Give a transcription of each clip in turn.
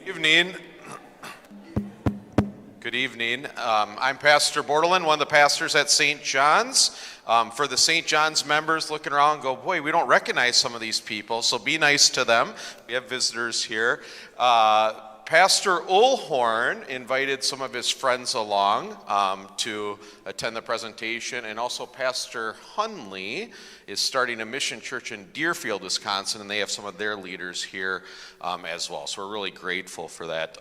Evening. Good evening. I'm Pastor Bordelin, one of the pastors at St. John's. For the St. John's members looking around go, boy, we don't recognize some of these people, so be nice to them. We have visitors here. Pastor Uhlhorn invited some of his friends along to attend the presentation, and also Pastor Hunley is starting a mission church in Deerfield, Wisconsin, and they have some of their leaders here as well. So we're really grateful for that.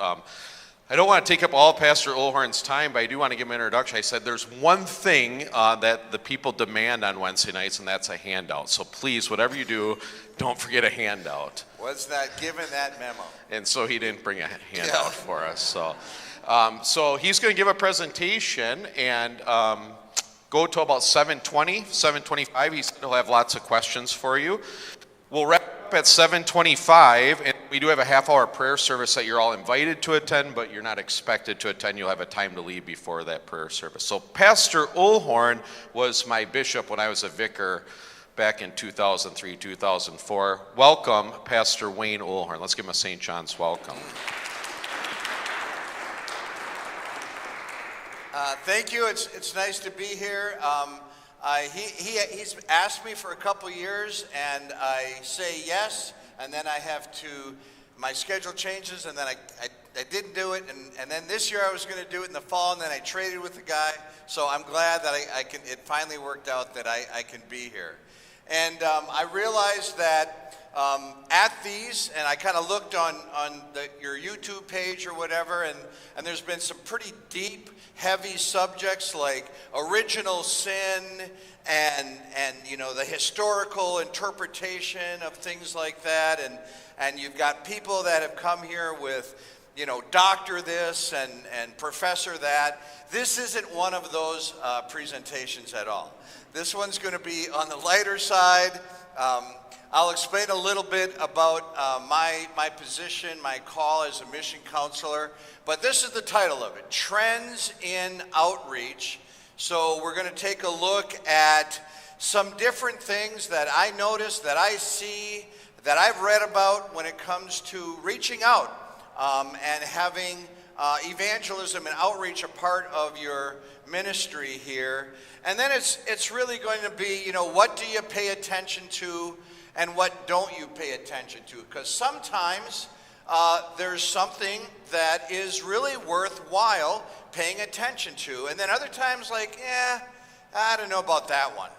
I don't want to take up all Pastor Uhlhorn's time, but I do want to give him an introduction. I said there's one thing that the people demand on Wednesday nights, and that's a handout. So please, whatever you do, don't forget a handout. Was not given that memo. And so he didn't bring a handout for us. So he's going to give a presentation and go to about 7:20, 7:25. He said he'll have lots of questions for you. We'll wrap up at 7:25, and we do have a half-hour prayer service that you're all invited to attend, but you're not expected to attend. You'll have a time to leave before that prayer service. So Pastor Uhlhorn was my bishop when I was a vicar back in 2003, 2004. Welcome, Pastor Wayne Uhlhorn. Let's give him a St. John's welcome. Thank you. It's nice to be here. He's asked me for a couple years, and I say yes, and then I have to, my schedule changes, and then I didn't do it, and then this year I was going to do it in the fall, and then I traded with the guy, so I'm glad that it finally worked out that I can be here. And I realized that at these, and I kind of looked on your YouTube page or whatever, and there's been some pretty deep, heavy subjects like original sin and you know, the historical interpretation of things like that, and you've got people that have come here with, you know, doctor this and professor that. This isn't one of those presentations at all. This one's going to be on the lighter side. I'll explain a little bit about my position, my call as a mission counselor, but this is the title of it, Trends in Outreach. So we're going to take a look at some different things that I notice, that I see, that I've read about when it comes to reaching out and having evangelism and outreach a part of your ministry here. And then it's really going to be, you know, what do you pay attention to and what don't you pay attention to? Because sometimes there's something that is really worthwhile paying attention to. And then other times, like, I don't know about that one.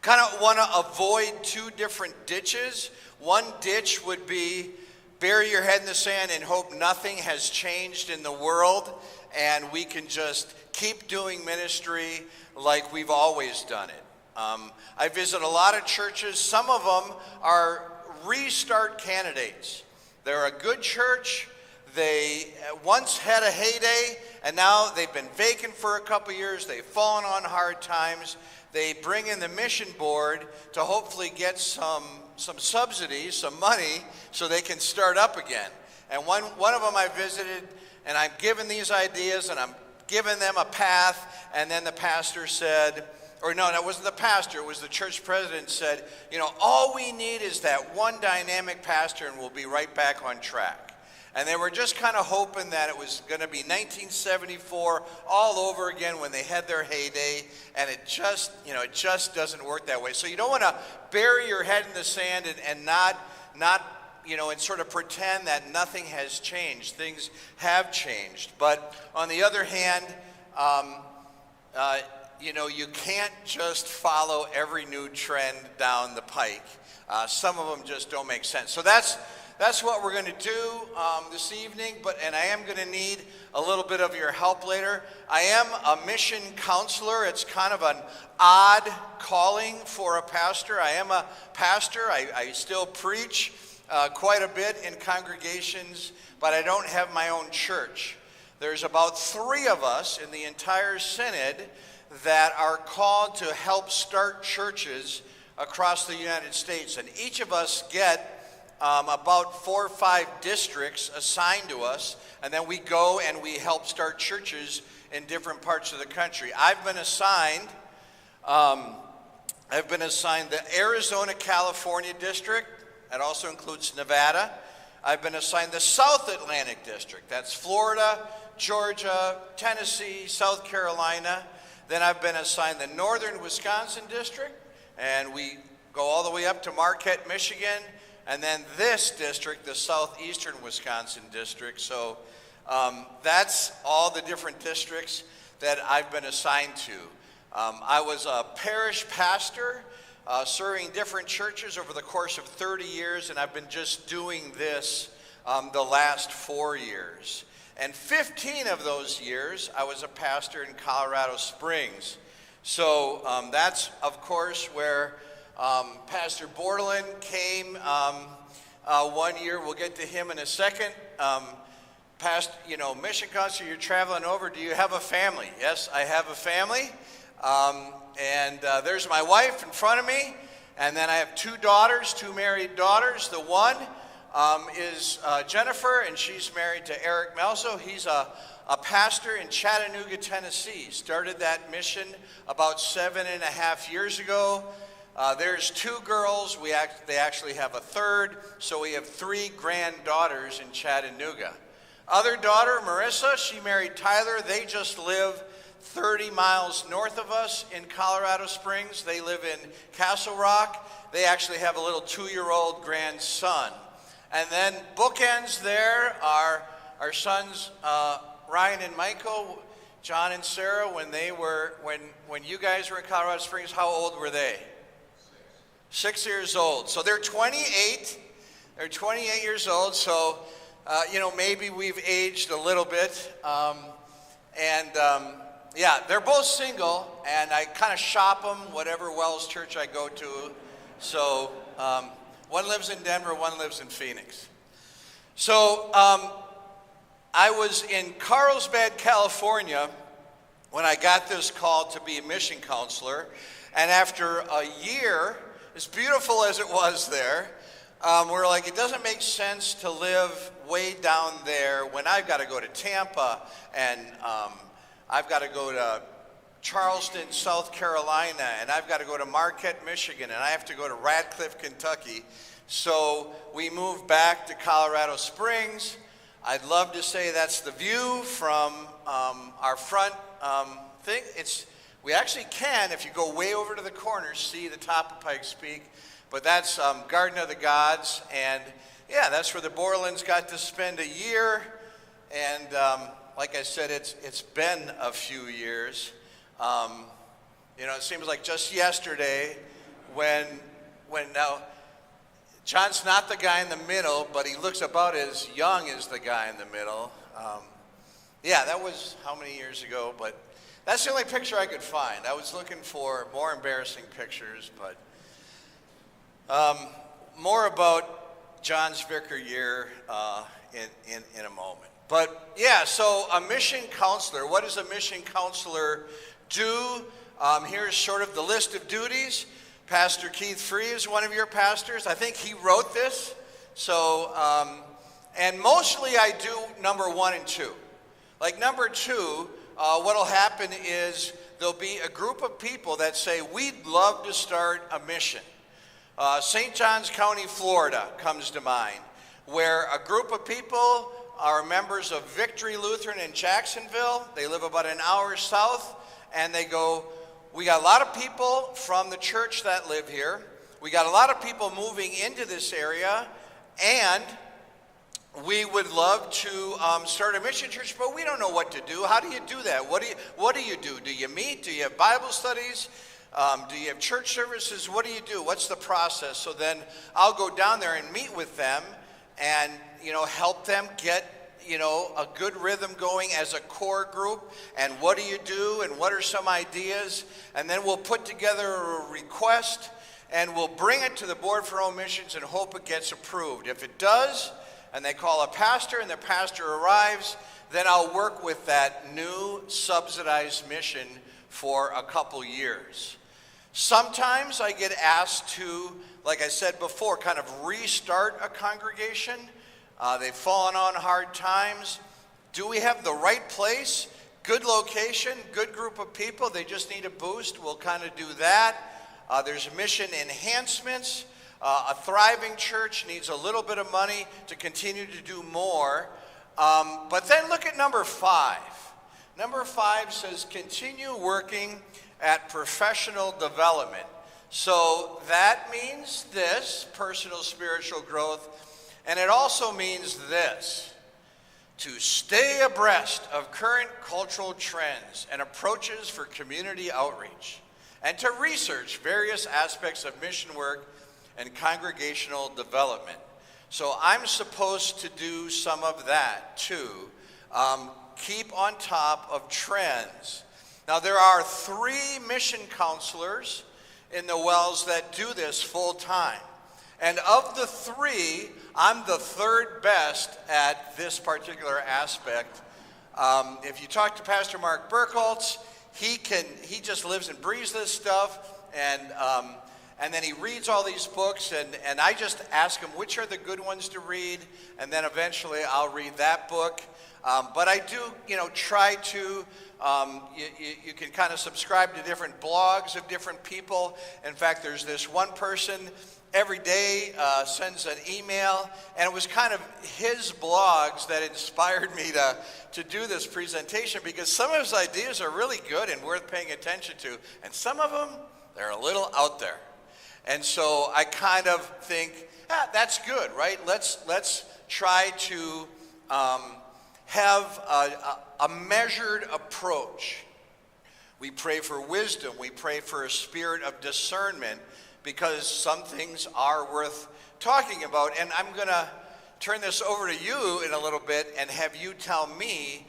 Kind of want to avoid two different ditches. One ditch would be bury your head in the sand and hope nothing has changed in the world and we can just keep doing ministry like we've always done it. I visit a lot of churches. Some of them are restart candidates. They're a good church. They once had a heyday, and now they've been vacant for a couple years. They've fallen on hard times. They bring in the mission board to hopefully get some subsidies, some money, so they can start up again. And one of them I visited, and I'm given these ideas, and I'm giving them a path, and then the pastor said, or no, that wasn't the pastor, it was the church president said, you know, all we need is that one dynamic pastor and we'll be right back on track. And they were just kind of hoping that it was going to be 1974 all over again when they had their heyday, and it just doesn't work that way. So you don't want to bury your head in the sand and not you know, and sort of pretend that nothing has changed. Things have changed. But on the other hand, you know, you can't just follow every new trend down the pike. Some of them just don't make sense. So that's what we're going to do this evening, and I am going to need a little bit of your help later. I am a mission counselor. It's kind of an odd calling for a pastor. I am a pastor. I still preach quite a bit in congregations, but I don't have my own church. There's about 3 of us in the entire synod that are called to help start churches across the United States, and each of us get about 4 or 5 districts assigned to us, and then we go and we help start churches in different parts of the country. I've been assigned the Arizona, California district. That also includes Nevada. I've been assigned the South Atlantic District. That's Florida, Georgia, Tennessee, South Carolina. Then I've been assigned the Northern Wisconsin District, and we go all the way up to Marquette, Michigan, and then this district, the Southeastern Wisconsin District. So that's all the different districts that I've been assigned to. I was a parish pastor serving different churches over the course of 30 years, and I've been just doing this the last 4 years. And 15 of those years, I was a pastor in Colorado Springs. So that's, of course, where Pastor Bordelin came 1 year. We'll get to him in a second. Mission counselor, you're traveling over. Do you have a family? Yes, I have a family. There's my wife in front of me. And then I have 2 daughters, 2 married daughters. The one is Jennifer, and she's married to Eric Melso. He's a pastor in Chattanooga, Tennessee. Started that mission about 7.5 years ago. There's 2 girls. They actually have a third, so we have 3 granddaughters in Chattanooga. Other daughter, Marissa, she married Tyler. They just live 30 miles north of us in Colorado Springs. They live in Castle Rock. They actually have a little 2-year-old grandson. And then bookends there are our sons, Ryan and Michael, John and Sarah. When you guys were in Colorado Springs, how old were they? 6 years old. So they're 28. They're 28 years old. So, maybe we've aged a little bit. Yeah, they're both single, and I kind of shop them, whatever WELS church I go to. So one lives in Denver, one lives in Phoenix. So I was in Carlsbad, California, when I got this call to be a mission counselor. And after a year, as beautiful as it was there, we're like, it doesn't make sense to live way down there when I've got to go to Tampa, and I've got to go to Charleston, South Carolina, and I've got to go to Marquette, Michigan, and I have to go to Radcliffe, Kentucky. So we moved back to Colorado Springs. I'd love to say that's the view from our front thing. We actually can, if you go way over to the corner, see the top of Pikes Peak. But that's Garden of the Gods, and yeah, that's where the Bordelins got to spend a year. And like I said, it's been a few years. It seems like just yesterday when now John's not the guy in the middle, but he looks about as young as the guy in the middle. Yeah, that was how many years ago? But that's the only picture I could find. I was looking for more embarrassing pictures, but more about John's vicar year in a moment. But yeah, so a mission counselor, what does a mission counselor do? Here's sort of the list of duties. Pastor Keith Free is one of your pastors. I think he wrote this. So, and mostly I do number 1 and 2. Like number 2, what'll happen is there'll be a group of people that say, we'd love to start a mission. St. Johns County, Florida comes to mind, where a group of people are members of Victory Lutheran in Jacksonville. They live about an hour south, and they go, we got a lot of people from the church that live here. We got a lot of people moving into this area, and we would love to start a mission church, but we don't know what to do. How do you do that? What do you do? Do you meet? Do you have Bible studies? Do you have church services? What do you do? What's the process? So then I'll go down there and meet with them and, help them get, a good rhythm going as a core group. And what do you do? And what are some ideas? And then we'll put together a request and we'll bring it to the Board for Home Missions and hope it gets approved. If it does, and they call a pastor and the pastor arrives, then I'll work with that new subsidized mission for a couple years. Sometimes I get asked to, like I said before, kind of restart a congregation. They've fallen on hard times. Do we have the right place? Good location, good group of people. They just need a boost. We'll kind of do that. There's mission enhancements. A thriving church needs a little bit of money to continue to do more. But then look at number 5. Number 5 says continue working at professional development. So that means this, personal spiritual growth, and it also means this, to stay abreast of current cultural trends and approaches for community outreach, and to research various aspects of mission work and congregational development. So I'm supposed to do some of that too. Keep on top of trends. Now there are 3 mission counselors in the WELS that do this full time. And of the 3, I'm the 3rd best at this particular aspect. If you talk to Pastor Mark Burkholtz, he just lives and breathes this stuff, and then he reads all these books, and I just ask him which are the good ones to read, and then eventually I'll read that book. But I do, try to, you can kind of subscribe to different blogs of different people. In fact, there's this one person every day sends an email, and it was kind of his blogs that inspired me to do this presentation, because some of his ideas are really good and worth paying attention to, and some of them, they're a little out there. And so I kind of think, that's good, right? Let's try to have a measured approach. We pray for wisdom. We pray for a spirit of discernment, because some things are worth talking about. And I'm going to turn this over to you in a little bit and have you tell me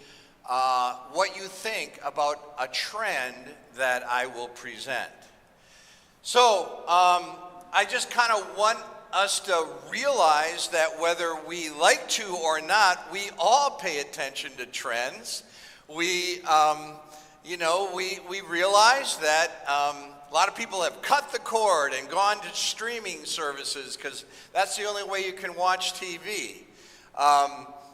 what you think about a trend that I will present. So I just kind of want us to realize that whether we like to or not, we all pay attention to trends. We realize that a lot of people have cut the cord and gone to streaming services because that's the only way you can watch TV.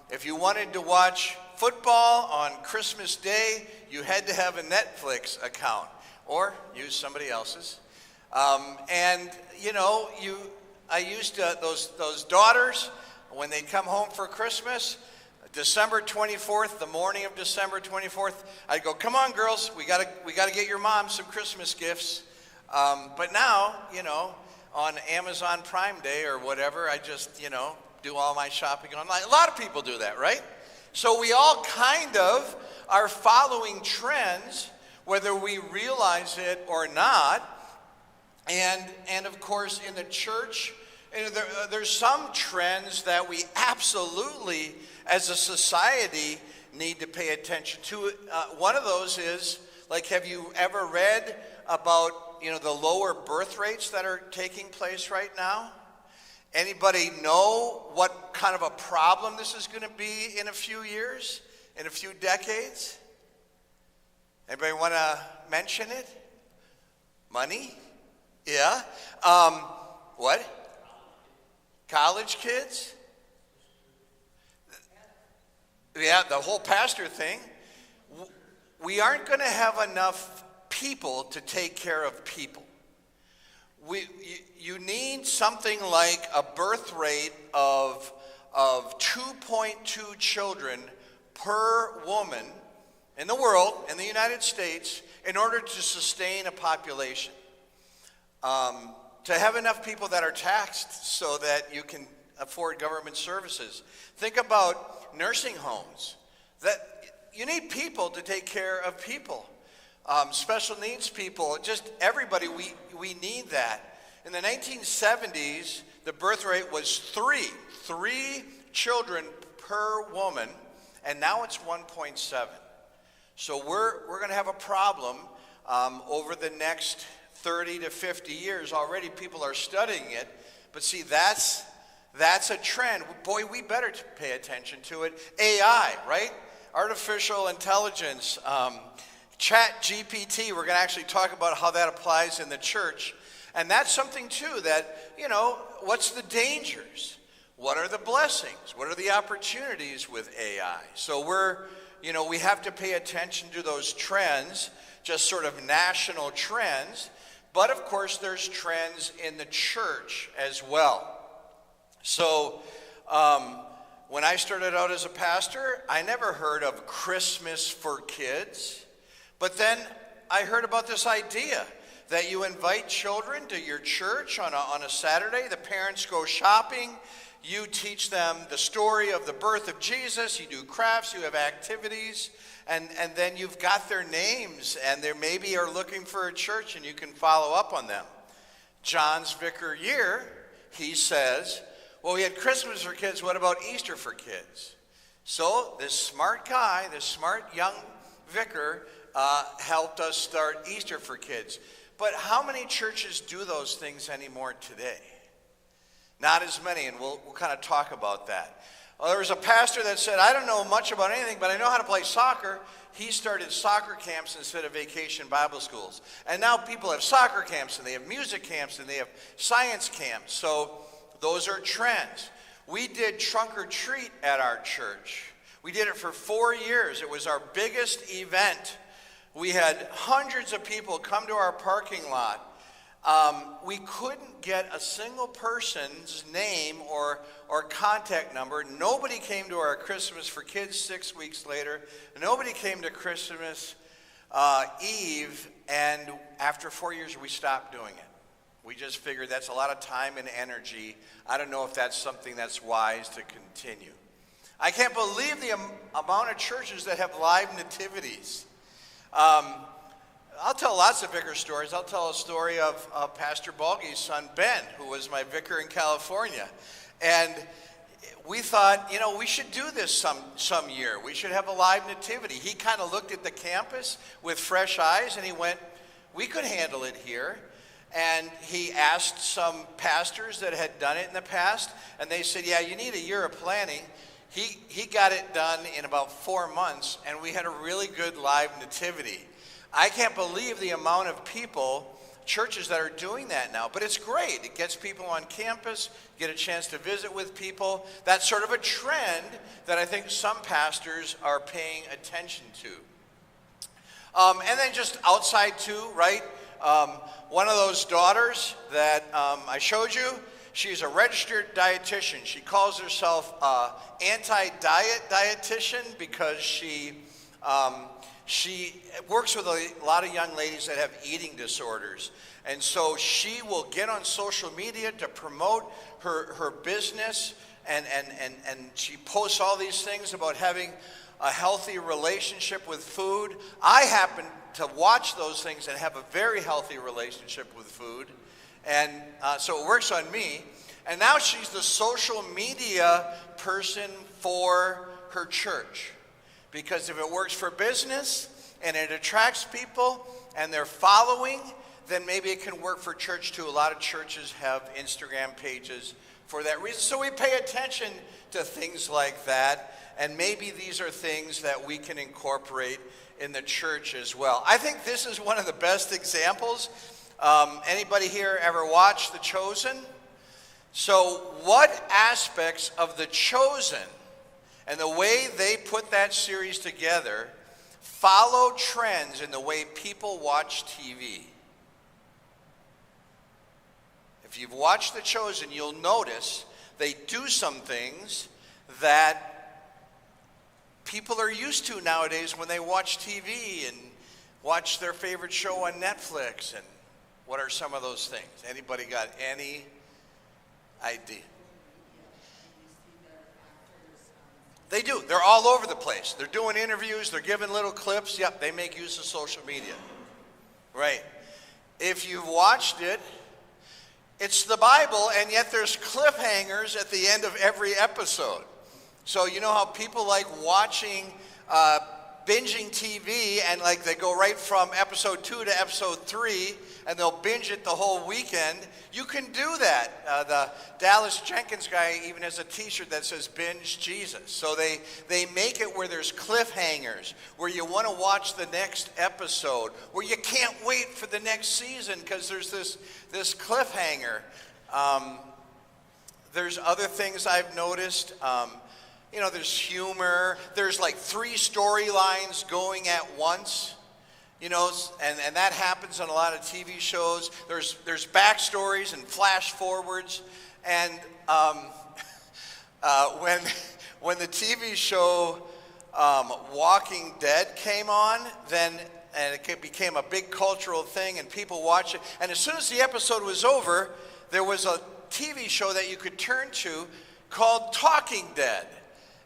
If you wanted to watch football on Christmas Day, you had to have a Netflix account or use somebody else's. I used to, those daughters, when they come home for Christmas, December 24th, the morning of December 24th, I'd go, come on girls, we gotta get your mom some Christmas gifts. But now, on Amazon Prime Day or whatever, I just, do all my shopping online. A lot of people do that, right? So we all kind of are following trends, whether we realize it or not. And of course, in the church, there's some trends that we absolutely, as a society, need to pay attention to. One of those is, have you ever read about, the lower birth rates that are taking place right now? Anybody know what kind of a problem this is going to be in a few years, in a few decades? Anybody want to mention it? Money? Yeah. What? College kids? Yeah, the whole pastor thing. We aren't going to have enough people to take care of people. You need something like a birth rate of 2.2 children per woman in the world, in the United States, in order to sustain a population. To have enough people that are taxed so that you can afford government services. Think about nursing homes. That you need people to take care of people. Special needs people, just everybody, we need that. In the 1970s, the birth rate was three children per woman, and now it's 1.7. So we're going to have a problem over the next 30 to 50 years. Already people are studying it, but see, that's a trend. Boy, we better pay attention to it. AI, right? Artificial intelligence, Chat GPT, we're going to actually talk about how that applies in the church. And that's something too that, what's the dangers? What are the blessings? What are the opportunities with AI? So we have to pay attention to those trends, just sort of national trends. But of course, there's trends in the church as well. So when I started out as a pastor, I never heard of Christmas for kids. But then I heard about this idea that you invite children to your church on a Saturday. The parents go shopping. You teach them the story of the birth of Jesus. You do crafts. You have activities. And then you've got their names. And they maybe are looking for a church, and you can follow up on them. John's vicar year, he says, well, we had Christmas for kids. What about Easter for kids? So this smart guy, this smart young vicar, helped us start Easter for kids. But how many churches do those things anymore today? Not as many, and we'll kind of talk about that. Well, there was a pastor that said, I don't know much about anything, but I know how to play soccer. He started soccer camps instead of vacation Bible schools. And now people have soccer camps, and they have music camps, and they have science camps. So those are trends. We did trunk or treat at our church. We did it for 4 years. It was our biggest event. We had hundreds of people come to our parking lot. We couldn't get a single person's name or contact number. Nobody came to our Christmas for Kids 6 weeks later. Nobody came to Christmas Eve. And after 4 years, we stopped doing it. We just figured that's a lot of time and energy. I don't know if that's something that's wise to continue. I can't believe the amount of churches that have live nativities. I'll tell lots of vicar stories. I'll tell a story of Pastor Balgy's son, Ben, who was my vicar in California. And we thought, we should do this some year. We should have a live nativity. He kind of looked at the campus with fresh eyes, and he went, we could handle it here. And he asked some pastors that had done it in the past, and they said, yeah, you need a year of planning. He got it done in about 4 months, and we had a really good live nativity. I can't believe the amount of people, churches that are doing that now, but it's great. It gets people on campus, get a chance to visit with people. That's sort of a trend that I think some pastors are paying attention to. And then just outside too, right? One of those daughters that I showed you, she's a registered dietitian. She calls herself anti-diet dietitian because she works with a lot of young ladies that have eating disorders. And so she will get on social media to promote her business, and she posts all these things about having a healthy relationship with food. I happen to watch those things and have a very healthy relationship with food. And so it works on me. And now she's the social media person for her church. Because if it works for business and it attracts people and they're following, then maybe it can work for church too. A lot of churches have Instagram pages for that reason. So we pay attention to things like that. And maybe these are things that we can incorporate in the church as well. I think this is one of the best examples. Anybody here ever watch The Chosen? So what aspects of The Chosen and the way they put that series together follow trends in the way people watch TV? If you've watched The Chosen, you'll notice they do some things that people are used to nowadays when they watch TV and watch their favorite show on Netflix. And what are some of those things? Anybody got any idea? They do. They're all over the place. They're doing interviews. They're giving little clips. Yep, they make use of social media. Right. If you've watched it, it's the Bible, and yet there's cliffhangers at the end of every episode. So you know how people like watching, binging TV, and like they go right from episode 2 to episode 3, and they'll binge it the whole weekend. You can do that. The Dallas Jenkins guy even has a t-shirt that says Binge Jesus. So they make it where there's cliffhangers, where you want to watch the next episode, where you can't wait for the next season because there's this cliffhanger. There's other things I've noticed. There's humor. There's like 3 storylines going at once. And that happens on a lot of TV shows. There's backstories and flash forwards. And when the TV show Walking Dead came on, and it became a big cultural thing, and people watched it. And as soon as the episode was over, there was a TV show that you could turn to called Talking Dead.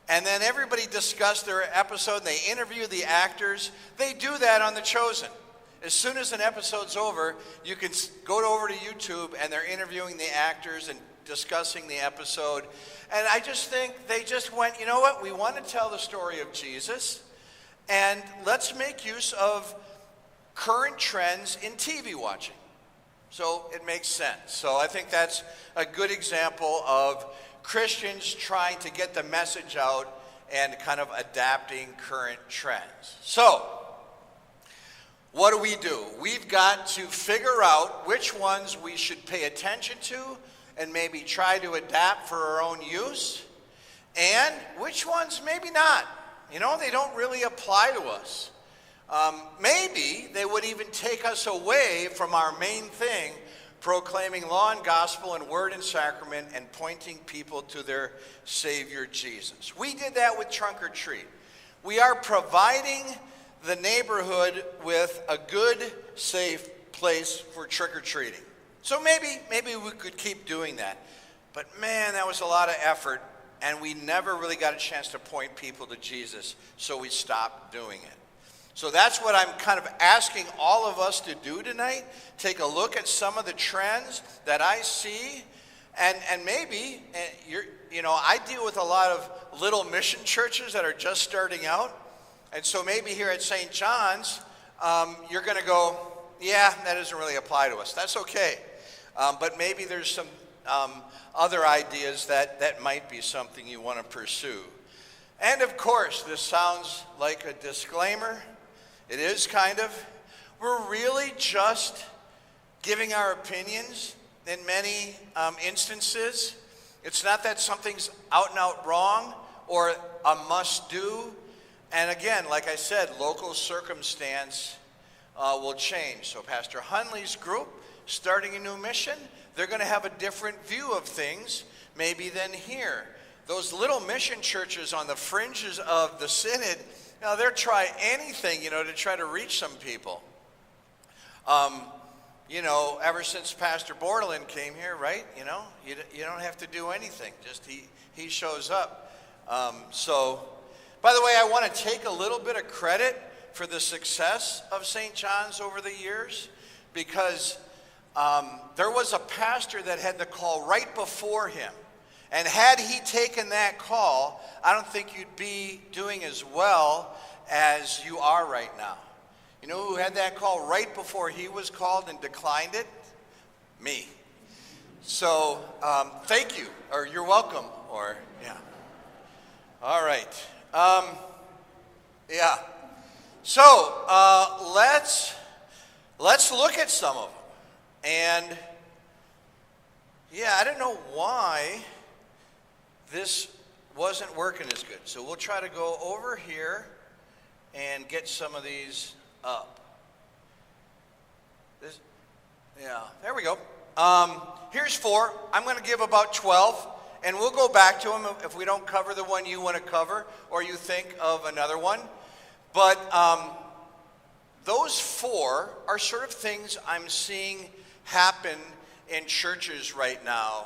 And then everybody discussed their episode, and they interview the actors. They do that on The Chosen. As soon as an episode's over, you can go over to YouTube, and they're interviewing the actors and discussing the episode. And I just think they just went, you know what? We want to tell the story of Jesus, and let's make use of current trends in TV watching. So it makes sense. So I think that's a good example of Christians trying to get the message out and kind of adapting current trends. So, what do? We've got to figure out which ones we should pay attention to and maybe try to adapt for our own use, and which ones maybe not. They don't really apply to us. Maybe they would even take us away from our main thing, proclaiming law and gospel and word and sacrament and pointing people to their Savior Jesus. We did that with Trunk or Treat. We are providing the neighborhood with a good, safe place for trick-or-treating. So maybe we could keep doing that. But man, that was a lot of effort, and we never really got a chance to point people to Jesus, so we stopped doing it. So that's what I'm kind of asking all of us to do tonight. Take a look at some of the trends that I see, and maybe I deal with a lot of little mission churches that are just starting out, and so maybe here at St. John's, you're going to go, yeah, that doesn't really apply to us. That's okay, but maybe there's some other ideas that might be something you want to pursue. And of course, this sounds like a disclaimer. It is kind of. We're really just giving our opinions in many instances. It's not that something's out and out wrong or a must do. And again, like I said, local circumstance will change. So Pastor Hunley's group, starting a new mission, they're going to have a different view of things maybe than here. Those little mission churches on the fringes of the synod, they'll try anything, to try to reach some people. Ever since Pastor Bordelin came here, right? You don't have to do anything. Just he shows up. By the way, I want to take a little bit of credit for the success of St. John's over the years, because there was a pastor that had the call right before him. And had he taken that call, I don't think you'd be doing as well as you are right now. You know who had that call right before he was called and declined it? Me. So, thank you, or you're welcome, or, yeah. All right. Yeah. So, let's look at some of them. And, yeah, I don't know why this wasn't working as good. So we'll try to go over here and get some of these up. There we go. Here's 4. I'm going to give about 12, and we'll go back to them if we don't cover the one you want to cover or you think of another one. But those 4 are sort of things I'm seeing happen in churches right now.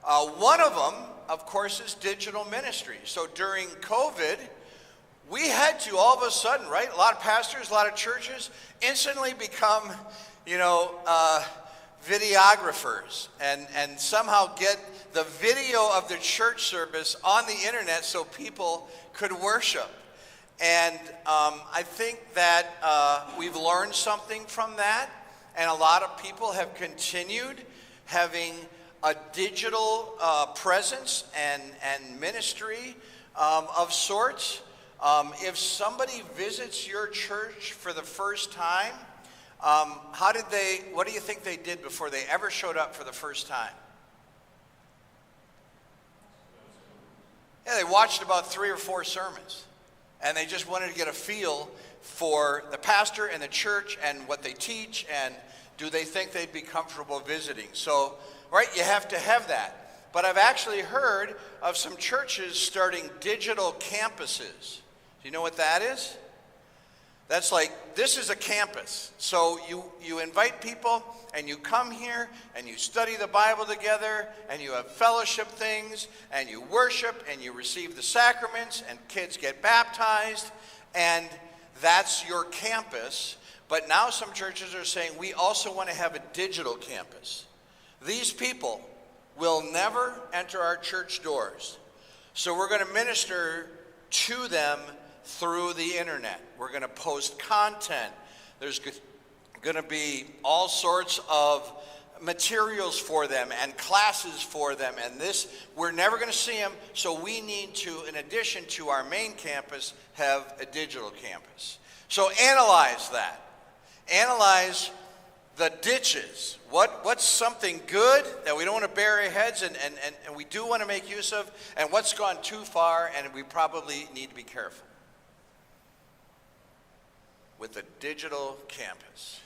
One of them, of course, is digital ministry. So during COVID, we had to all of a sudden, right? A lot of pastors, a lot of churches instantly become, videographers and somehow get the video of the church service on the internet so people could worship. And I think that we've learned something from that, and a lot of people have continued having a digital presence and ministry of sorts. If somebody visits your church for the first time, what do you think they did before they ever showed up for the first time? Yeah, they watched about 3 or 4 sermons. And they just wanted to get a feel for the pastor and the church and what they teach, and do they think they'd be comfortable visiting. So, right, you have to have that. But I've actually heard of some churches starting digital campuses. Do you know what that is? That's like, this is a campus. So you invite people and you come here and you study the Bible together and you have fellowship things and you worship and you receive the sacraments and kids get baptized, and that's your campus. But now some churches are saying we also want to have a digital campus. These people will never enter our church doors. So we're going to minister to them through the internet. We're going to post content. There's going to be all sorts of materials for them and classes for them, and this, we're never going to see them, so we need to, in addition to our main campus, have a digital campus. So analyze that. Analyze the ditches. What's something good that we don't want to bury our heads and we do want to make use of, and what's gone too far and we probably need to be careful with the digital campus.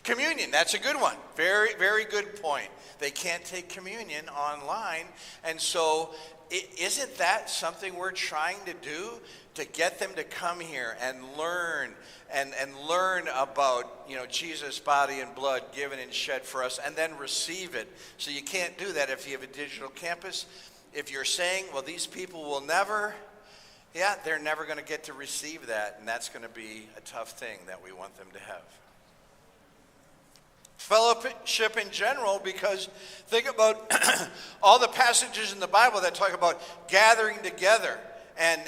Communion, that's a good one. Very, very good point. They can't take communion online, and so isn't that something we're trying to do, to get them to come here and learn and learn about, you know, Jesus' body and blood given and shed for us, and then receive it. So you can't do that if you have a digital campus. If you're saying, well, these people will never, they're never going to get to receive that, and that's going to be a tough thing that we want them to have. Fellowship in general, because think about all the passages in the Bible that talk about gathering together and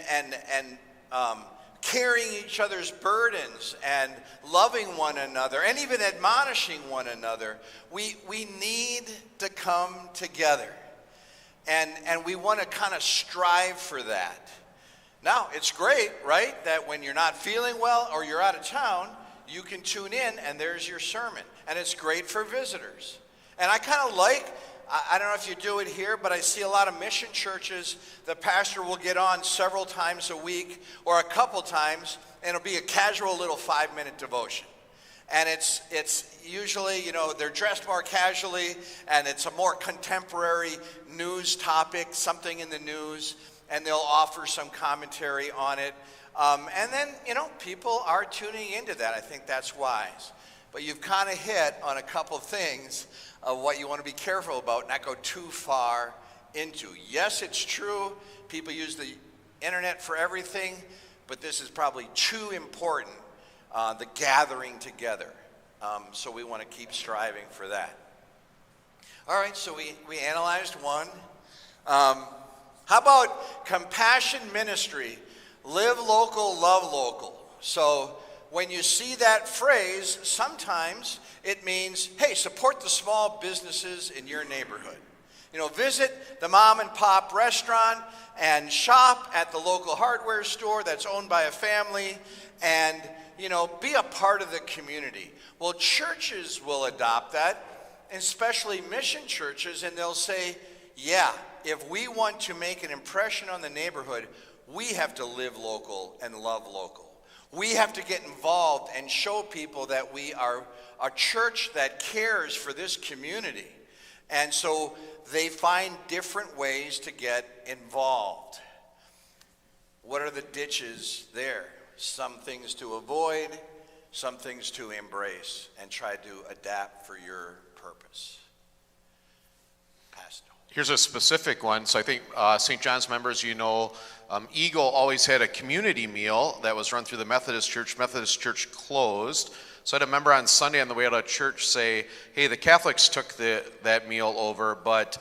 carrying each other's burdens and loving one another and even admonishing one another. We need to come together, and we want to kind of strive for that. Now, it's great, right, that when you're not feeling well or you're out of town, you can tune in and there's your sermon. And it's great for visitors. And I kind of like, I don't know if you do it here, but I see a lot of mission churches, the pastor will get on several times a week or a couple times, and it'll be a casual little 5-minute devotion. And it's usually, you know, they're dressed more casually, and it's a more contemporary news topic, something in the news, and they'll offer some commentary on it. And then, you know, people are tuning into that. I think that's wise. But you've kind of hit on a couple of things of what you want to be careful about, not go too far into. Yes, it's true. People use the internet for everything, but this is probably too important, the gathering together. So we want to keep striving for that. All right, so we analyzed one. How about compassion ministry? Live local, love local. So when you see that phrase, sometimes it means, hey, support the small businesses in your neighborhood. You know, visit the mom and pop restaurant and shop at the local hardware store that's owned by a family, and, you know, be a part of the community. Well, churches will adopt that, especially mission churches, and they'll say, yeah, if we want to make an impression on the neighborhood, we have to live local and love local. We have to get involved and show people that we are a church that cares for this community. And so they find different ways to get involved. What are the ditches there? Some things to avoid, some things to embrace, and try to adapt for your purpose. Pastor. Here's a specific one. So I think St. John's members, you know, Eagle always had a community meal that was run through the Methodist Church. Methodist Church closed. So I had a member on Sunday on the way out of church say, hey, the Catholics took that meal over, but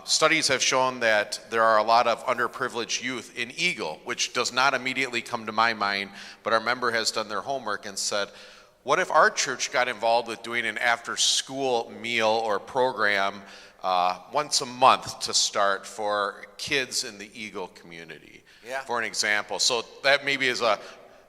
studies have shown that there are a lot of underprivileged youth in Eagle, which does not immediately come to my mind, but our member has done their homework and said, what if our church got involved with doing an after-school meal or program once a month to start for kids in the Eagle community, for an example. So that maybe is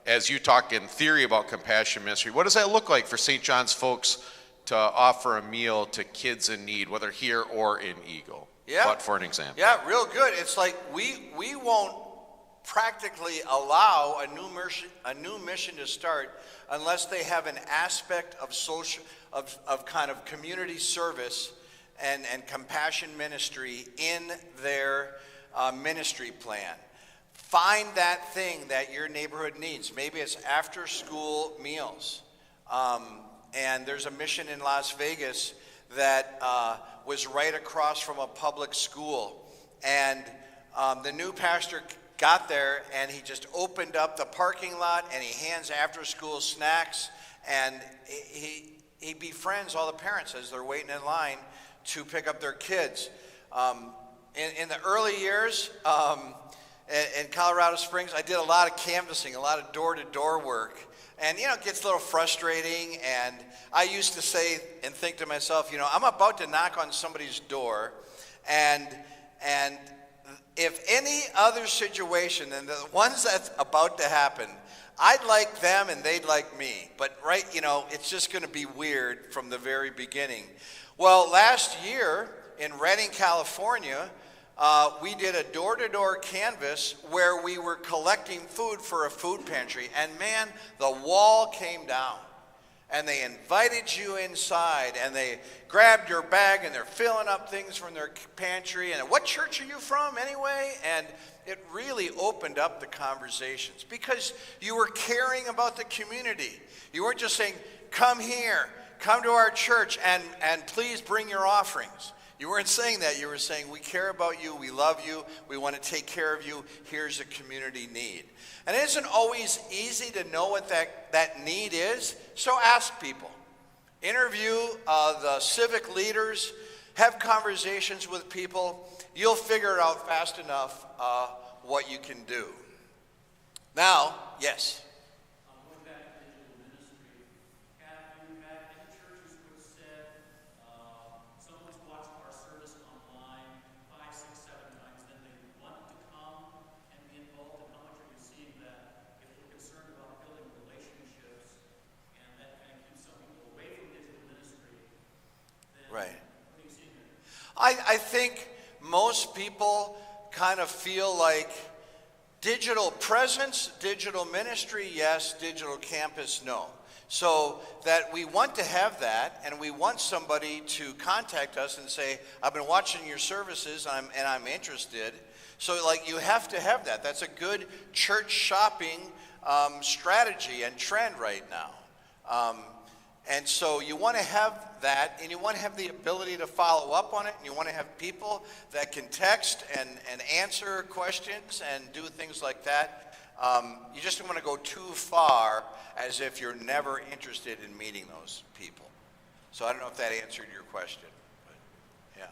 as you talk in theory about compassion ministry, what does that look like for St. John's folks to offer a meal to kids in need, whether here or in Eagle? Yeah. But for an example. Yeah, real good. It's like we won't practically allow a new mission to start unless they have an aspect of social of kind of community service and compassion ministry in their ministry plan. Find that thing that your neighborhood needs. Maybe it's after school meals. And there's a mission in Las Vegas that was right across from a public school. And the new pastor got there and he just opened up the parking lot and he hands after school snacks, and he befriends all the parents as they're waiting in line to pick up their kids. In the early years in Colorado Springs, I did a lot of canvassing, a lot of door-to-door work. And, it gets a little frustrating. And I used to say and think to myself, I'm about to knock on somebody's door. And if any other situation than the ones that's about to happen, I'd like them and they'd like me. But, it's just going to be weird from the very beginning. Well, last year in Redding, California, we did a door-to-door canvas where we were collecting food for a food pantry. And man, the wall came down. And they invited you inside. And they grabbed your bag and they're filling up things from their pantry. And what church are you from anyway? And it really opened up the conversations because you were caring about the community. You weren't just saying, come here, come to our church, and please bring your offerings. You weren't saying that. You were saying, we care about you, we love you, we want to take care of you, here's a community need. And it isn't always easy to know what that need is, so ask people. Interview the civic leaders, have conversations with people. You'll figure it out fast enough what you can do. Now, yes? I think most people kind of feel like digital presence, digital ministry, yes, digital campus, no. So that we want to have that, and we want somebody to contact us and say, I've been watching your services and I'm interested. So you have to have that. That's a good church shopping strategy and trend right now. And so you want to have that, and you want to have the ability to follow up on it, and you want to have people that can text and answer questions and do things like that. You just don't want to go too far as if you're never interested in meeting those people. So I don't know if that answered your question, but yeah.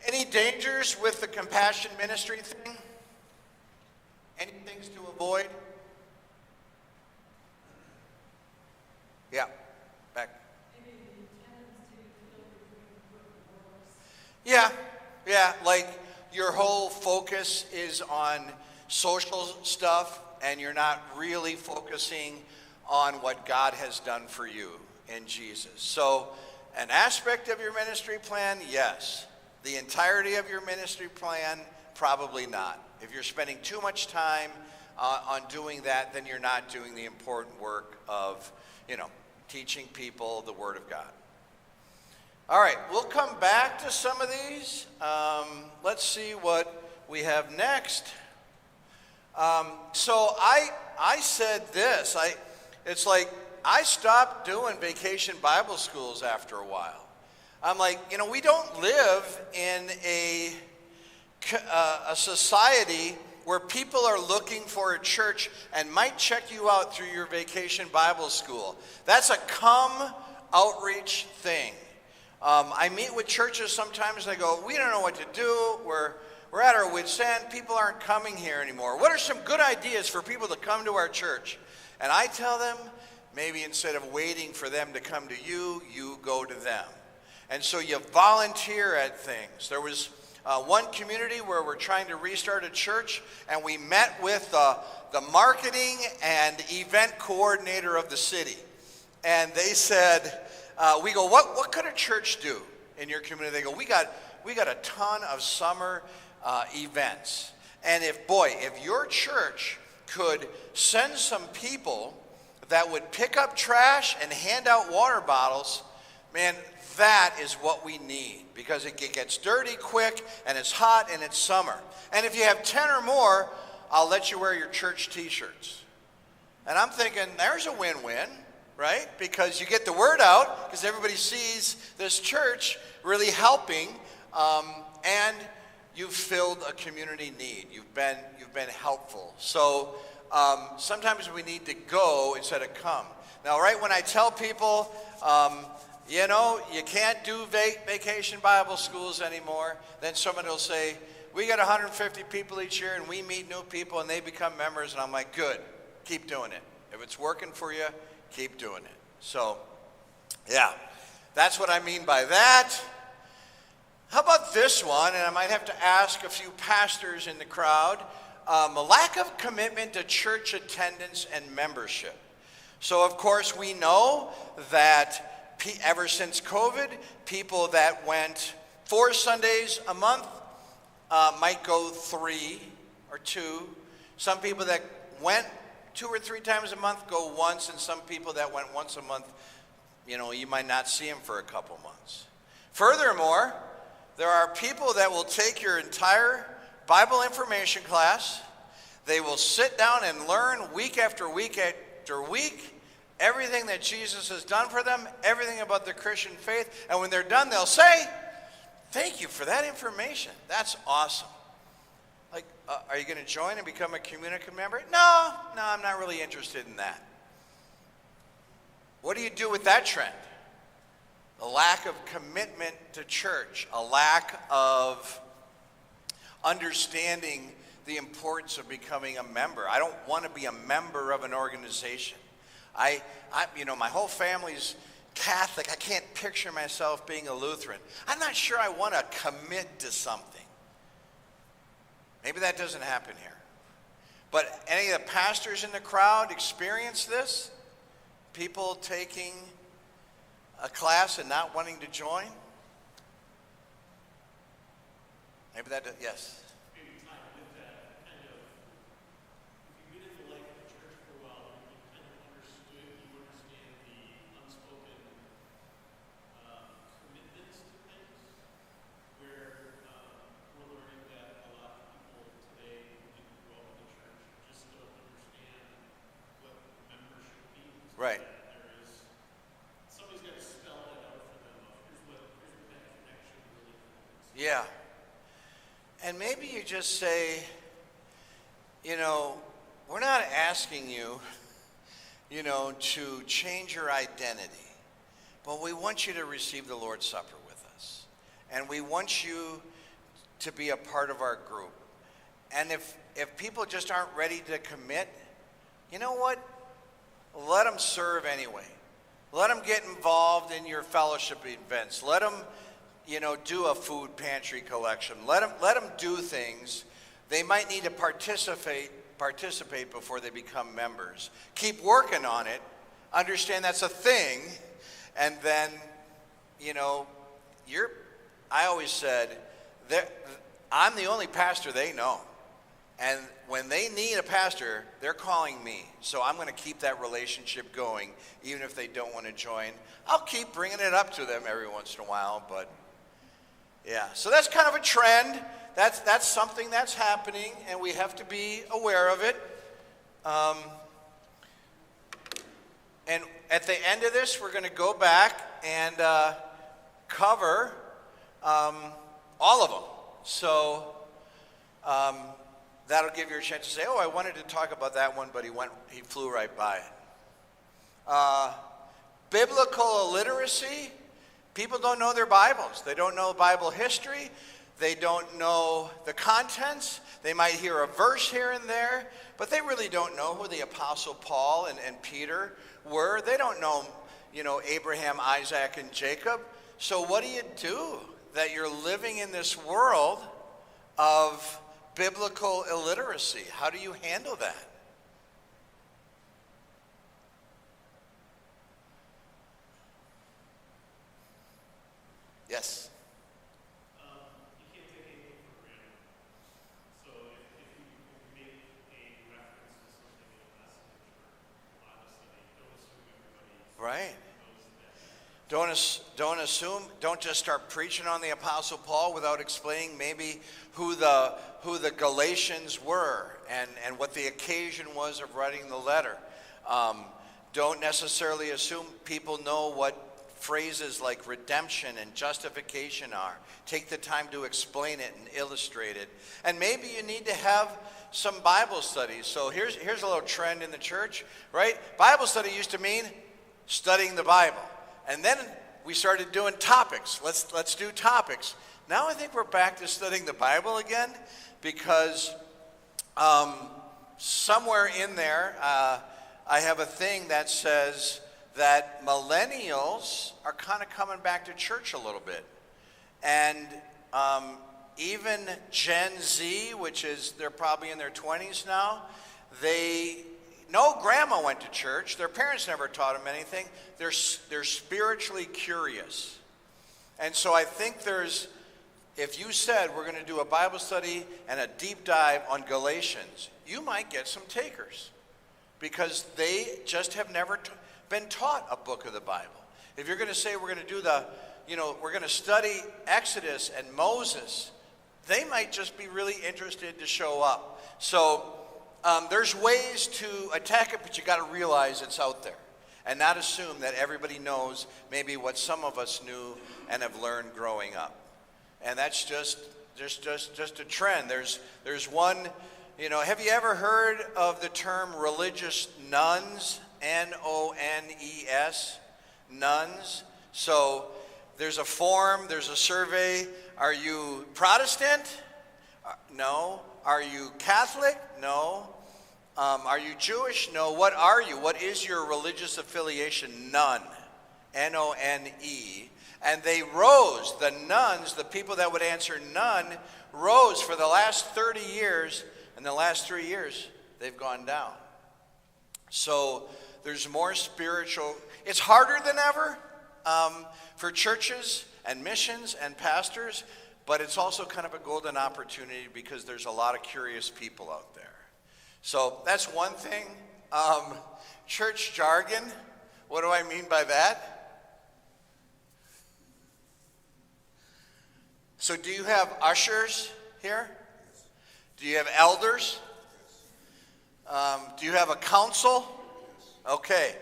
Any dangers with the compassion ministry thing? Any things to avoid? Yeah, back. Yeah, like your whole focus is on social stuff and you're not really focusing on what God has done for you in Jesus. So an aspect of your ministry plan, yes. The entirety of your ministry plan, probably not. If you're spending too much time on doing that, then you're not doing the important work of teaching people the Word of God. All right, we'll come back to some of these. Let's see what we have next. So I said this. It's like I stopped doing vacation Bible schools after a while. I'm like, we don't live in a society where people are looking for a church and might check you out through your vacation Bible school. That's a come outreach thing. I meet with churches sometimes and they go, we don't know what to do. We're at our wits' end. People aren't coming here anymore. What are some good ideas for people to come to our church? And I tell them, maybe instead of waiting for them to come to you, you go to them. And so you volunteer at things. There was one community where we're trying to restart a church, and we met with the marketing and event coordinator of the city. And they said, we go, what could a church do in your community? They go, we got a ton of summer events. And if your church could send some people that would pick up trash and hand out water bottles, man, that is what we need, because it gets dirty quick and it's hot and it's summer. And if you have 10 or more, I'll let you wear your church t-shirts. And I'm thinking, there's a win-win, right? Because you get the word out, because everybody sees this church really helping, and you've filled a community need. You've been helpful. So sometimes we need to go instead of come. Now, right when I tell people, you can't do vacation Bible schools anymore, then someone will say, we got 150 people each year, and we meet new people, and they become members. And I'm like, good, keep doing it. If it's working for you, keep doing it. So, yeah, that's what I mean by that. How about this one? And I might have to ask a few pastors in the crowd. A lack of commitment to church attendance and membership. So, of course, we know that ever since COVID, people that went 4 Sundays a month might go 3 or 2. Some people that went 2 or 3 times a month go once, and some people that went once a month, you might not see them for a couple months. Furthermore, there are people that will take your entire Bible information class. They will sit down and learn week after week after week everything that Jesus has done for them, everything about the Christian faith. And when they're done, they'll say, thank you for that information. That's awesome. Like, are you going to join and become a community member? No, I'm not really interested in that. What do you do with that trend? A lack of commitment to church, a lack of understanding the importance of becoming a member. I don't want to be a member of an organization. My whole family's Catholic. I can't picture myself being a Lutheran. I'm not sure I want to commit to something. Maybe that doesn't happen here. But any of the pastors in the crowd experience this? People taking a class and not wanting to join? Maybe that does, yes. Maybe tied with that, kind of, if you've been in the life of the church for a while, you kind of understand the unspoken commitments to things, where we're learning that a lot of people today who didn't grow up in the church just don't understand what membership means. Right. Somebody's got to spell that out for them. Here's what that connection really means. Yeah. And maybe you just say, we're not asking you, to change your identity, but we want you to receive the Lord's Supper with us. And we want you to be a part of our group. And if people just aren't ready to commit, you know what? Let them serve anyway. Let them get involved in your fellowship events. Let them, do a food pantry collection. Let them do things. They might need to participate before they become members. Keep working on it. Understand that's a thing. And then, I always said, I'm the only pastor they know. And when they need a pastor, they're calling me. So I'm going to keep that relationship going, even if they don't want to join. I'll keep bringing it up to them every once in a while, but yeah. So that's kind of a trend. That's something that's happening, and we have to be aware of it. And at the end of this, we're going to go back and cover all of them. So that'll give you a chance to say, I wanted to talk about that one, but he flew right by it. Biblical illiteracy. People don't know their Bibles. They don't know Bible history. They don't know the contents. They might hear a verse here and there, but they really don't know who the Apostle Paul and Peter were. They don't know, Abraham, Isaac, and Jacob. So what do you do that you're living in this world of biblical illiteracy? How do you handle that? Yes. Don't assume. Don't just start preaching on the Apostle Paul without explaining maybe who the Galatians were and what the occasion was of writing the letter. Don't necessarily assume people know what phrases like redemption and justification are. Take the time to explain it and illustrate it. And maybe you need to have some Bible studies. So here's a little trend in the church, right? Bible study used to mean studying the Bible. And then we started doing topics. Let's do topics. Now I think we're back to studying the Bible again, because somewhere in there I have a thing that says that millennials are kind of coming back to church a little bit. And even Gen Z, which is, they're probably in their 20s now, no grandma went to church. Their parents never taught them anything. They're spiritually curious. And so I think if you said we're going to do a Bible study and a deep dive on Galatians, you might get some takers, because they just have never been taught a book of the Bible. If you're going to say we're going to do we're going to study Exodus and Moses, they might just be really interested to show up. So there's ways to attack it, but you got to realize it's out there and not assume that everybody knows maybe what some of us knew and have learned growing up. And that's just a trend. There's one, have you ever heard of the term religious nuns? N-O-N-E-S, nuns. So there's a form, there's a survey. Are you Protestant? No. Are you Catholic? No. Are you Jewish? No. What are you? What is your religious affiliation? None. N-O-N-E. And they rose, the nuns, the people that would answer none, rose for the last 30 years. In the last 3 years, they've gone down. So there's more spiritual. It's harder than ever for churches and missions and pastors, but it's also kind of a golden opportunity because there's a lot of curious people out there. So that's one thing. Church jargon, what do I mean by that? So do you have ushers here? Do you have elders? Do you have a council? Okay.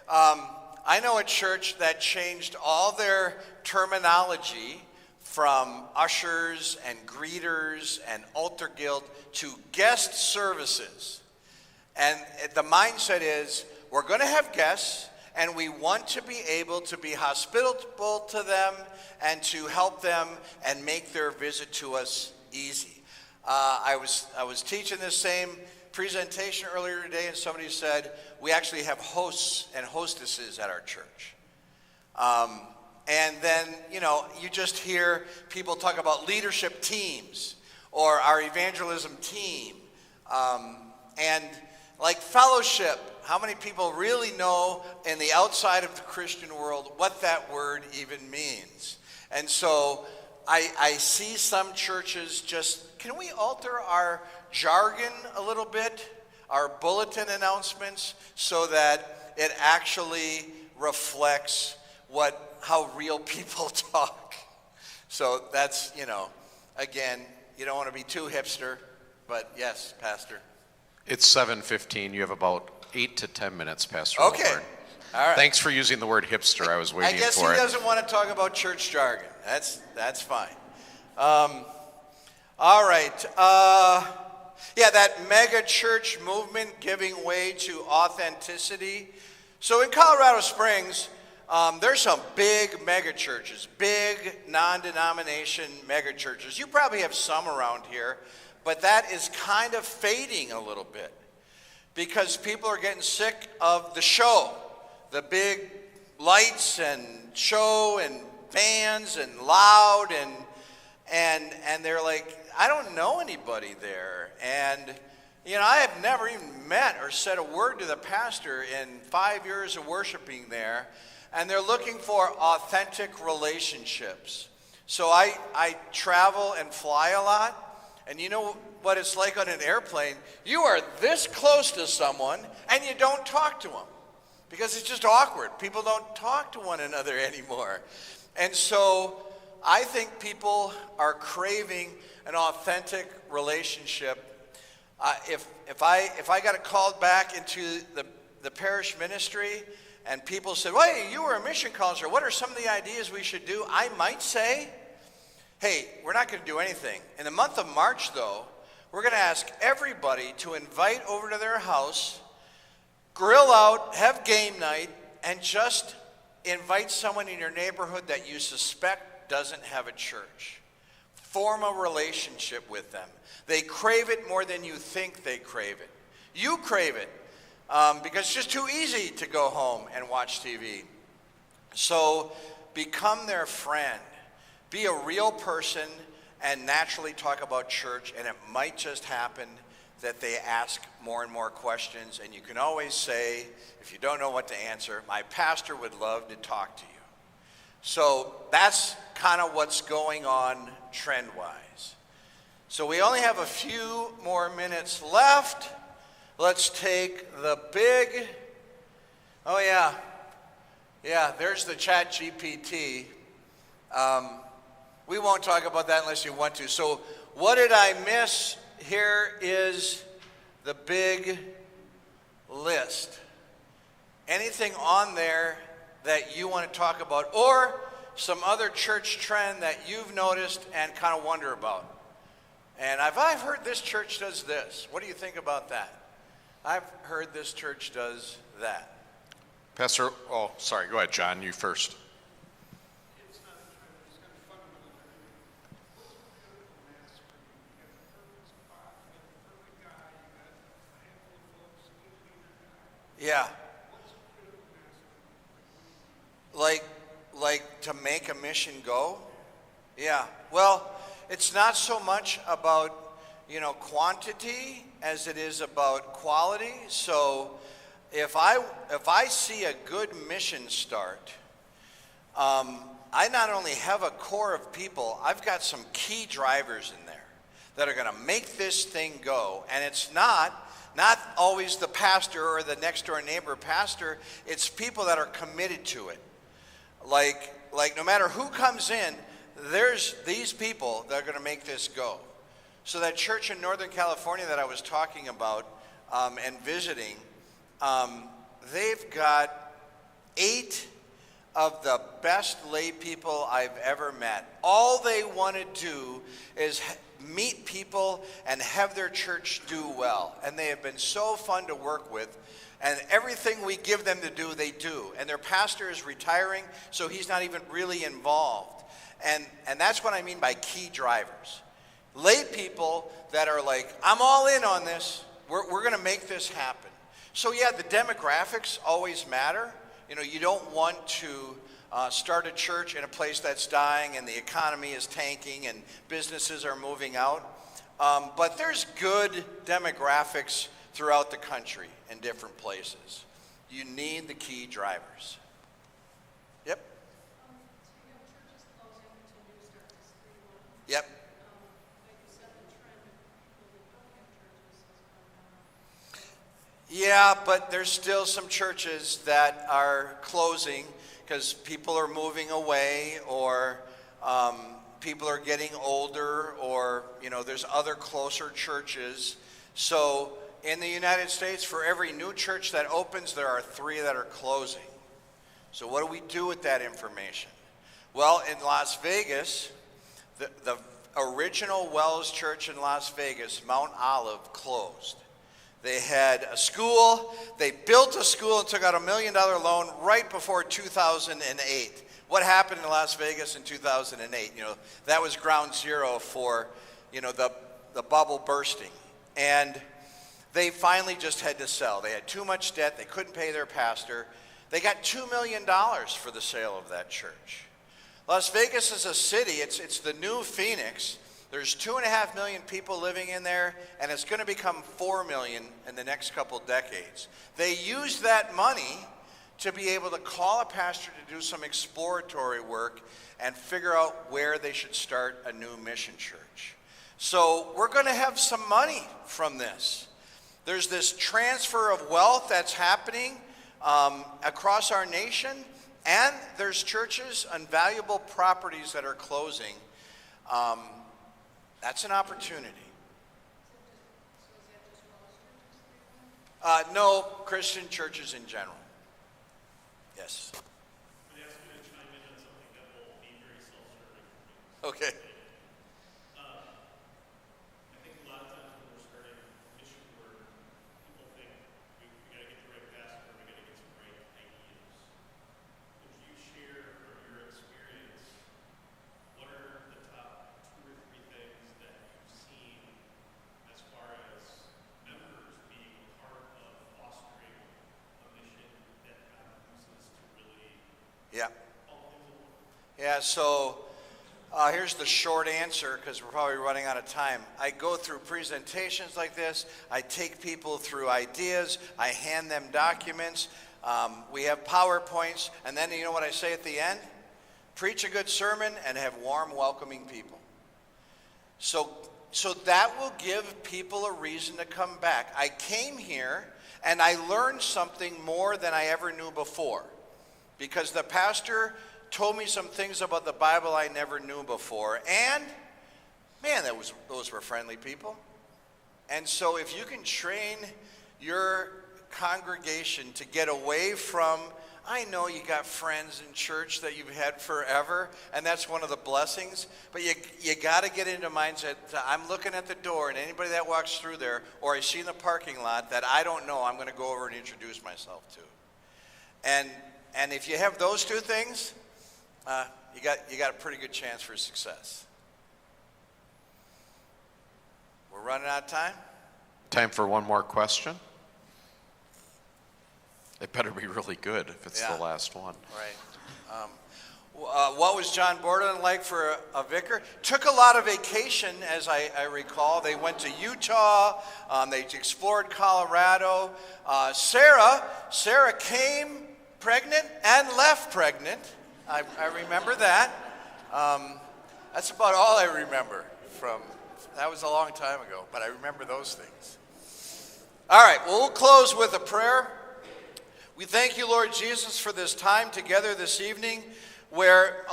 I know a church that changed all their terminology from ushers and greeters and altar guild to guest services. And the mindset is, we're going to have guests, and we want to be able to be hospitable to them and to help them and make their visit to us easy. I was teaching this same presentation earlier today, and somebody said we actually have hosts and hostesses at our church. And then, you just hear people talk about leadership teams or our evangelism team. And like fellowship, how many people really know in the outside of the Christian world what that word even means? And so I see some churches can we alter our jargon a little bit, our bulletin announcements, so that it actually reflects how real people talk? So that's, again, you don't want to be too hipster, but yes, Pastor. It's 7:15. You have about 8 to 10 minutes, Pastor. Okay. Uhlhorn. All right. Thanks for using the word hipster. I was waiting for it. I guess he doesn't want to talk about church jargon. That's fine. All right. That mega church movement giving way to authenticity. So in Colorado Springs, there's some big mega churches, big non-denomination mega churches. You probably have some around here, but that is kind of fading a little bit because people are getting sick of the show, the big lights and show and bands and loud and they're like, I don't know anybody there. And, I have never even met or said a word to the pastor in 5 years of worshiping there. And they're looking for authentic relationships. So I travel and fly a lot. And you know what it's like on an airplane? You are this close to someone and you don't talk to them. because it's just awkward. People don't talk to one another anymore. And so I think people are craving an authentic relationship. If I got called back into the parish ministry and people said, well, hey, you were a mission counselor, what are some of the ideas we should do? I might say, hey, we're not going to do anything. In the month of March, though, we're going to ask everybody to invite over to their house, grill out, have game night, and just invite someone in your neighborhood that you suspect doesn't have a church. Form a relationship with them. They crave it more than you think they crave it. You crave it because it's just too easy to go home and watch TV. So become their friend. Be a real person and naturally talk about church, and it might just happen that they ask more and more questions, and you can always say, if you don't know what to answer, my pastor would love to talk to you. So that's kind of what's going on trend-wise. So we only have a few more minutes left. Let's take the big, there's the Chat GPT. We won't talk about that unless you want to. So what did I miss? Here is the big list. Anything on there that you want to talk about, or some other church trend that you've noticed and kind of wonder about? And I've heard this church does this. What do you think about that? I've heard this church does that. Pastor, sorry, go ahead, John, you first. Yeah. Like to make a mission go? Yeah. Well, it's not so much about, quantity as it is about quality. So if I see a good mission start, I not only have a core of people, I've got some key drivers in there that are going to make this thing go. And it's not always the pastor or the next door neighbor pastor. It's people that are committed to it. Like no matter who comes in, there's these people that are going to make this go. So that church in Northern California that I was talking about and visiting, they've got 8 of the best lay people I've ever met. All they want to do is meet people and have their church do well. And they have been so fun to work with. And everything we give them to do, they do. And their pastor is retiring, so he's not even really involved. And that's what I mean by key drivers. Lay people that are like, I'm all in on this. We're going to make this happen. So yeah, the demographics always matter. You don't want to start a church in a place that's dying and the economy is tanking and businesses are moving out. But there's good demographics throughout the country in different places. You need the key drivers. Yep. Yep. Yeah, but there's still some churches that are closing because people are moving away, or people are getting older, or there's other closer churches. So in the United States, for every new church that opens, there are 3 that are closing. So what do we do with that information? Well, in Las Vegas, the original WELS church in Las Vegas, Mount Olive, closed. They had a school. They built a school and took out $1 million loan right before 2008. What happened in Las Vegas in 2008? That was ground zero for, the bubble bursting. And they finally just had to sell. They had too much debt. They couldn't pay their pastor. They got $2 million for the sale of that church. Las Vegas is a city. It's the new Phoenix. There's 2.5 million people living in there, and it's going to become 4 million in the next couple decades. They use that money to be able to call a pastor to do some exploratory work and figure out where they should start a new mission church. So we're going to have some money from this. There's this transfer of wealth that's happening across our nation, and there's churches and valuable properties that are closing. That's an opportunity. No, Christian churches in general. Yes. I'm asking you to chime in on something that will be very self-serving. Okay. I think a lot of times when we're starting mission work, people think we got to get the right pastor, we got to get some right ideas. Would you share from your experience, what are the top 2 or 3 things that you've seen as far as members being a part of fostering a mission that God uses to really Yeah. help things along? Yeah, so here's the short answer, because we're probably running out of time. I go through presentations like this. I take people through ideas. I hand them documents. We have PowerPoints. And then you know what I say at the end? Preach a good sermon and have warm, welcoming people. So that will give people a reason to come back. I came here and I learned something more than I ever knew before, because the pastor told me some things about the Bible I never knew before. And, man, those were friendly people. And so if you can train your congregation to get away from, I know you got friends in church that you've had forever, and that's one of the blessings, but you got to get into mindset that I'm looking at the door, and anybody that walks through there, or I see in the parking lot that I don't know, I'm going to go over and introduce myself to. And if you have those 2 things, you got a pretty good chance for success. We're running out of time. Time for one more question. It better be really good if it's Yeah. the last one. Right. What was John Bordelon like for a vicar? Took a lot of vacation, as I recall. They went to Utah. They explored Colorado. Sarah came pregnant and left pregnant. I remember that. That's about all I remember from. That was a long time ago, but I remember those things. All right, well, we'll close with a prayer. We thank you, Lord Jesus, for this time together this evening, where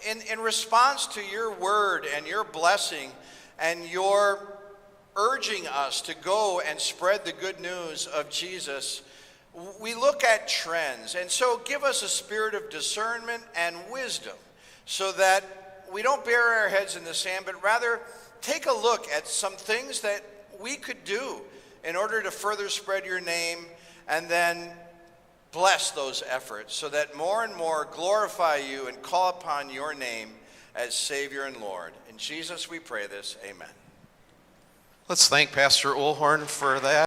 in response to your word and your blessing and your urging us to go and spread the good news of Jesus, we look at trends. And so give us a spirit of discernment and wisdom so that we don't bury our heads in the sand, but rather take a look at some things that we could do in order to further spread your name, and then bless those efforts so that more and more glorify you and call upon your name as Savior and Lord. In Jesus we pray this, amen. Let's thank Pastor Uhlhorn for that.